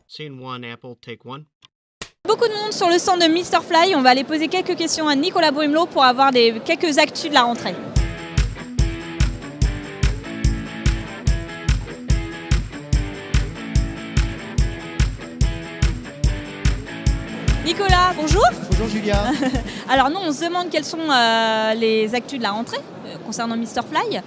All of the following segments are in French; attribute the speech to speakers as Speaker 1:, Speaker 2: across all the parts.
Speaker 1: Scene one, Apple, take one.
Speaker 2: Beaucoup de monde sur le stand de Mr Fly. On va aller poser quelques questions à Nicolas Brumelot pour avoir quelques actus de la rentrée. Nicolas, bonjour.
Speaker 3: Bonjour Julia.
Speaker 2: Alors nous, on se demande quelles sont les actus de la rentrée concernant Mr Fly.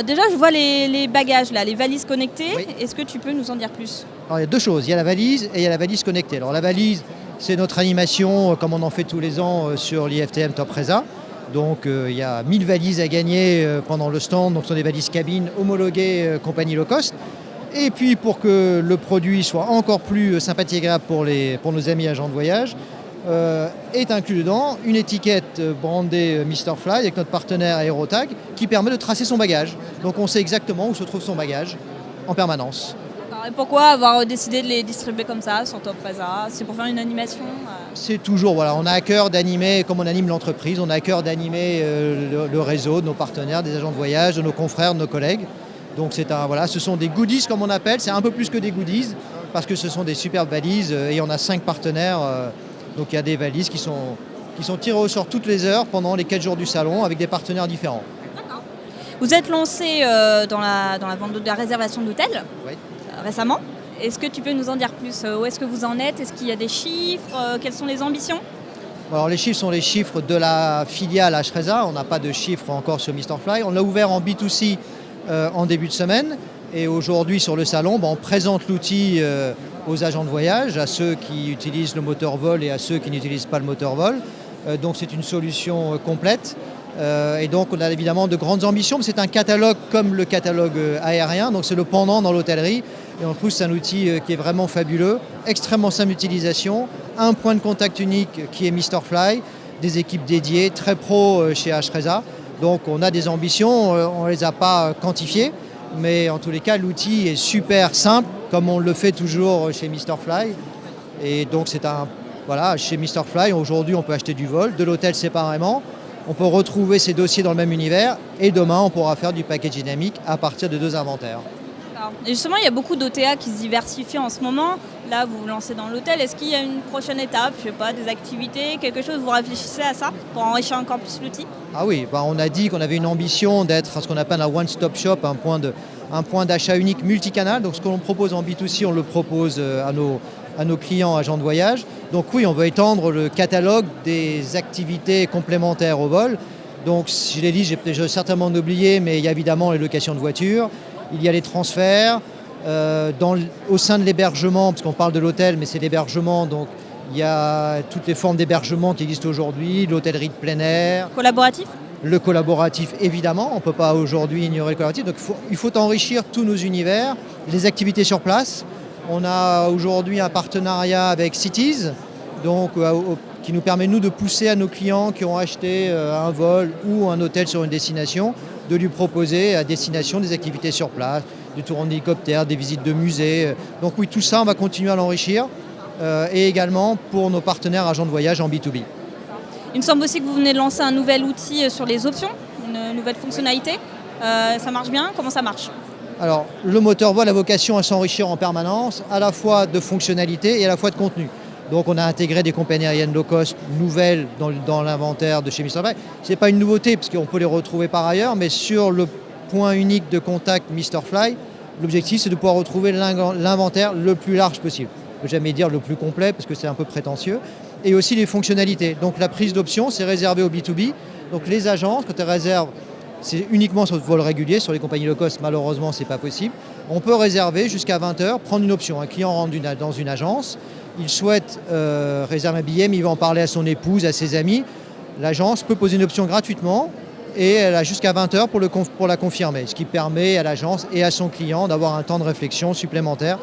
Speaker 2: Déjà, je vois les bagages, là, les valises connectées.
Speaker 3: Oui.
Speaker 2: Est-ce que tu peux nous en dire plus?
Speaker 3: Alors il y a deux choses, il y a la valise et il y a la valise connectée. Alors la valise, c'est notre animation comme on en fait tous les ans sur l'IFTM Top Resa. Donc il y a 1000 valises à gagner pendant le stand, donc ce sont des valises cabines homologuées compagnie low cost. Et puis pour que le produit soit encore plus sympathique et agréable pour nos amis agents de voyage, est inclus dedans une étiquette brandée Mr Fly avec notre partenaire Aerotag qui permet de tracer son bagage. Donc on sait exactement où se trouve son bagage en permanence.
Speaker 2: Et pourquoi avoir décidé de les distribuer comme ça sur Top Resa? C'est pour faire une animation
Speaker 3: C'est toujours, voilà, on a à cœur d'animer, comme on anime l'entreprise, on a à cœur d'animer le réseau de nos partenaires, des agents de voyage, de nos confrères, de nos collègues. Donc ce sont des goodies comme on appelle, c'est un peu plus que des goodies parce que ce sont des superbes valises et on a 5 partenaires. Donc il y a des valises qui sont tirées au sort toutes les heures pendant les 4 jours du salon avec des partenaires différents.
Speaker 2: D'accord. Vous êtes lancé dans la vente de la réservation d'hôtels récemment. Est-ce que tu peux nous en dire plus? Où est-ce que vous en êtes? Est-ce qu'il y a des chiffres? Quelles sont les ambitions?
Speaker 3: Alors les chiffres sont les chiffres de la filiale H-Resa, on n'a pas de chiffres encore sur Mr Fly. On l'a ouvert en B2C en début de semaine et aujourd'hui sur le salon, on présente l'outil aux agents de voyage, à ceux qui utilisent le moteur vol et à ceux qui n'utilisent pas le moteur vol. Donc c'est une solution complète et donc on a évidemment de grandes ambitions, mais c'est un catalogue comme le catalogue aérien, donc c'est le pendant dans l'hôtellerie et en plus c'est un outil qui est vraiment fabuleux, extrêmement simple d'utilisation, un point de contact unique qui est Mr Fly, des équipes dédiées, très pro chez H-Resa. Donc on a des ambitions, on ne les a pas quantifiées, mais en tous les cas l'outil est super simple, comme on le fait toujours chez Mr Fly. Et donc chez Mr Fly, aujourd'hui on peut acheter du vol, de l'hôtel séparément, on peut retrouver ces dossiers dans le même univers, et demain on pourra faire du package dynamique à partir de 2 inventaires.
Speaker 2: Et justement, il y a beaucoup d'OTA qui se diversifient en ce moment. Là, vous vous lancez dans l'hôtel. Est-ce qu'il y a une prochaine étape? Je sais pas, des activités, quelque chose? Vous réfléchissez à ça pour enrichir encore plus l'outil?
Speaker 3: Ah oui, on a dit qu'on avait une ambition d'être ce qu'on appelle un one-stop shop, un point d'achat unique multicanal. Donc ce que l'on propose en B2C, on le propose à nos clients agents de voyage. Donc oui, on veut étendre le catalogue des activités complémentaires au vol. Donc je l'ai dit, j'ai certainement oublié, mais il y a évidemment les locations de voitures. Il y a les transferts, au sein de l'hébergement, parce qu'on parle de l'hôtel, mais c'est l'hébergement, donc il y a toutes les formes d'hébergement qui existent aujourd'hui, l'hôtellerie de plein air.
Speaker 2: Collaboratif?
Speaker 3: Le collaboratif, évidemment, on ne peut pas aujourd'hui ignorer le collaboratif, donc il faut enrichir tous nos univers, les activités sur place. On a aujourd'hui un partenariat avec Cities, donc, qui nous permet, nous, de pousser à nos clients qui ont acheté un vol ou un hôtel sur une destination, de lui proposer à destination des activités sur place, du tour en hélicoptère, des visites de musées. Donc oui, tout ça, on va continuer à l'enrichir et également pour nos partenaires agents de voyage en B2B.
Speaker 2: Il me semble aussi que vous venez de lancer un nouvel outil sur les options, une nouvelle fonctionnalité. Ça marche bien? Comment ça marche?
Speaker 3: Alors, le moteur vol a vocation à s'enrichir en permanence, à la fois de fonctionnalités et à la fois de contenu. Donc on a intégré des compagnies aériennes low cost nouvelles dans l'inventaire de chez Mr Fly. Ce n'est pas une nouveauté parce qu'on peut les retrouver par ailleurs, mais sur le point unique de contact Mr Fly, l'objectif c'est de pouvoir retrouver l'inventaire le plus large possible. Je ne veux jamais dire le plus complet parce que c'est un peu prétentieux. Et aussi les fonctionnalités. Donc la prise d'option, c'est réservé au B2B. Donc les agences, quand elles réservent, c'est uniquement sur le vol régulier, sur les compagnies low cost, malheureusement c'est pas possible. On peut réserver jusqu'à 20h, prendre une option. Un client rentre dans une agence, il souhaite réserver un billet, mais il va en parler à son épouse, à ses amis. L'agence peut poser une option gratuitement et elle a jusqu'à 20h pour la confirmer, ce qui permet à l'agence et à son client d'avoir un temps de réflexion supplémentaire,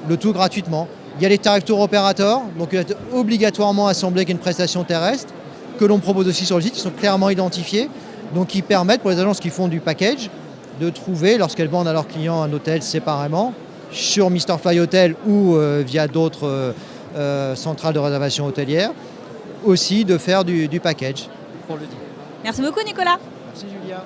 Speaker 3: le tout gratuitement. Il y a les tarifs tour opérateurs, donc il est obligatoirement assemblé avec une prestation terrestre, que l'on propose aussi sur le site, qui sont clairement identifiés, donc qui permettent pour les agences qui font du package de trouver, lorsqu'elles vendent à leurs clients un hôtel séparément, sur Mr Fly Hotel ou via d'autres centrales de réservation hôtelière, aussi de faire du package, pour le dire.
Speaker 2: Merci beaucoup Nicolas.
Speaker 3: Merci Julia.